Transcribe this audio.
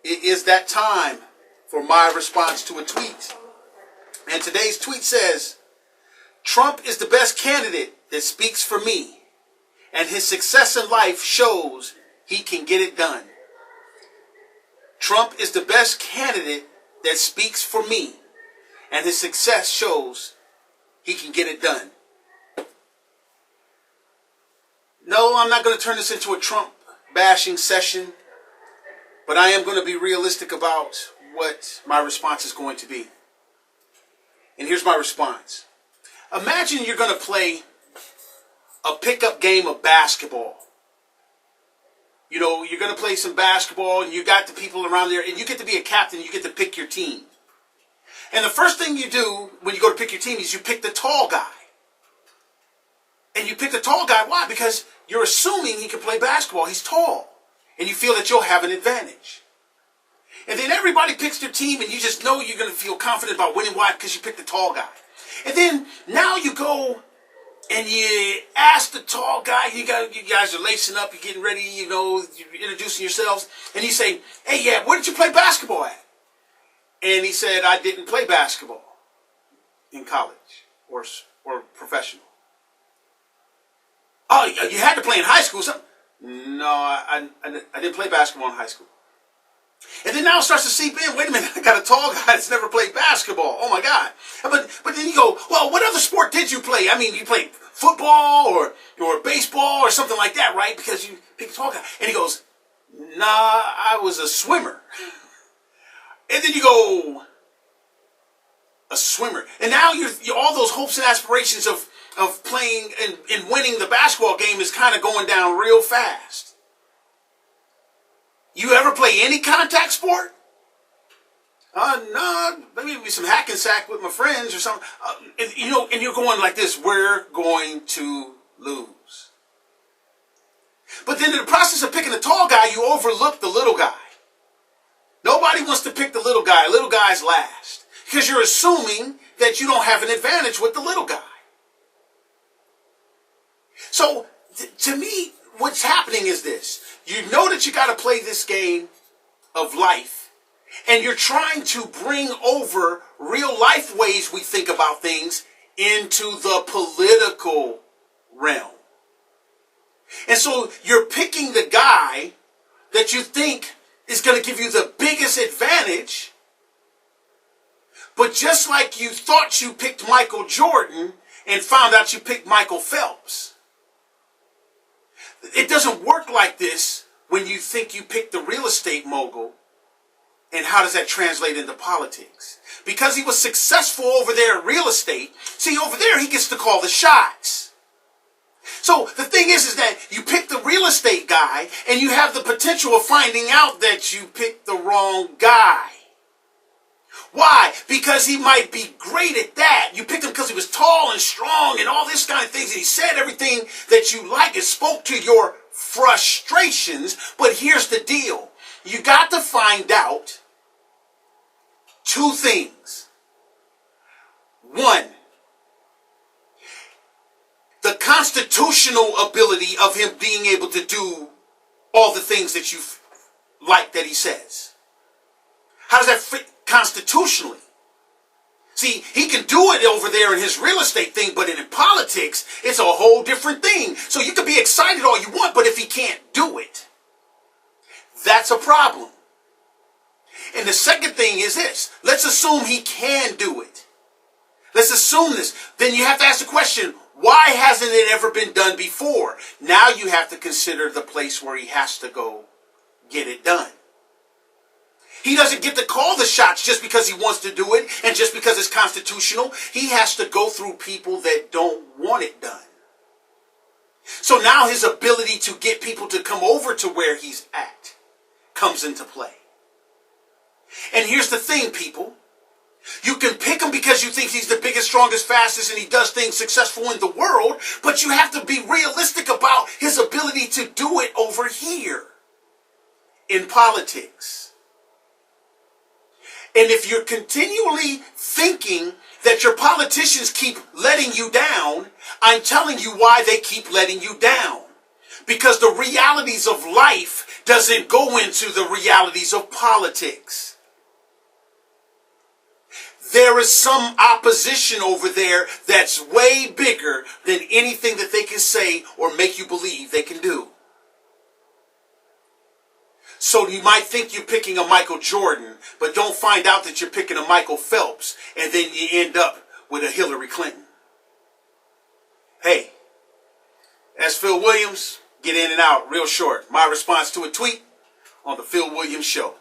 It is that time for my response to a tweet. And today's tweet says, Trump is the best candidate that speaks for me, and his success in life shows he can get it done. Trump is the best candidate that speaks for me, and his success shows he can get it done. No, I'm not going to turn this into a Trump bashing session, but I am going to be realistic about what my response is going to be. And here's my response. Imagine you're going to play a pickup game of basketball. You know, you're going to play some basketball and you got the people around there and you get to be a captain, you get to pick your team. And the first thing you do when you go to pick your team is you pick the tall guy. And you pick the tall guy, why? Because you're assuming he can play basketball. He's tall. And you feel that you'll have an advantage. And then everybody picks their team and you just know you're going to feel confident about winning. Why? Because you picked the tall guy. And then now you go and you ask the tall guy, you guys are lacing up, you're getting ready, you know, you're introducing yourselves. And you say, hey, yeah, where did you play basketball at? And he said, I didn't play basketball in college or professional. Oh, you had to play in high school or something? No, I didn't play basketball in high school. And then now it starts to seep in. Wait a minute, I got a tall guy that's never played basketball. Oh my God. But then you go, well, what other sport did you play? I mean, you played football or baseball or something like that, right? Because you picked a tall guy. And he goes, nah, I was a swimmer. And then you go, a swimmer. And now you're all those hopes and aspirations of playing and winning the basketball game is kind of going down real fast. You ever play any contact sport? No, maybe some hack and sack with my friends or something. And you're going like this, we're going to lose. But then in the process of picking the tall guy, you overlook the little guy. Nobody wants to pick the little guy. Little guy's last. Because you're assuming that you don't have an advantage with the little guy. So, to me, what's happening is this. You know that you got to play this game of life, and you're trying to bring over real life ways we think about things into the political realm. And so you're picking the guy that you think is going to give you the biggest advantage, but just like you thought you picked Michael Jordan and found out you picked Michael Phelps. It doesn't work like this when you think you picked the real estate mogul. And how does that translate into politics? Because he was successful over there in real estate. See, over there he gets to call the shots. So the thing is that you pick the real estate guy and you have the potential of finding out that you picked the wrong guy. Why? Because he might be great at that. You picked him because he was tall and strong and all this kind of things. And he said everything that you like. It spoke to your frustrations. But here's the deal. You got to find out two things. One, the constitutional ability of him being able to do all the things that you like that he says. How does that fit constitutionally? See, he can do it over there in his real estate thing, but in politics, it's a whole different thing. So you can be excited all you want, but if he can't do it, that's a problem. And the second thing is this. Let's assume he can do it. Let's assume this. Then you have to ask the question, why hasn't it ever been done before? Now you have to consider the place where he has to go get it done. He doesn't get to call the shots just because he wants to do it and just because it's constitutional. He has to go through people that don't want it done. So now his ability to get people to come over to where he's at comes into play. And here's the thing, people. You can pick him because you think he's the biggest, strongest, fastest, and he does things successful in the world, but you have to be realistic about his ability to do it over here in politics. And if you're continually thinking that your politicians keep letting you down, I'm telling you why they keep letting you down. Because the realities of life doesn't go into the realities of politics. There is some opposition over there that's way bigger than anything that they can say or make you believe they can do. So you might think you're picking a Michael Jordan, but don't find out that you're picking a Michael Phelps, and then you end up with a Hillary Clinton. Hey, that's Phil Williams. Get in and out real short. My response to a tweet on the Phil Williams Show.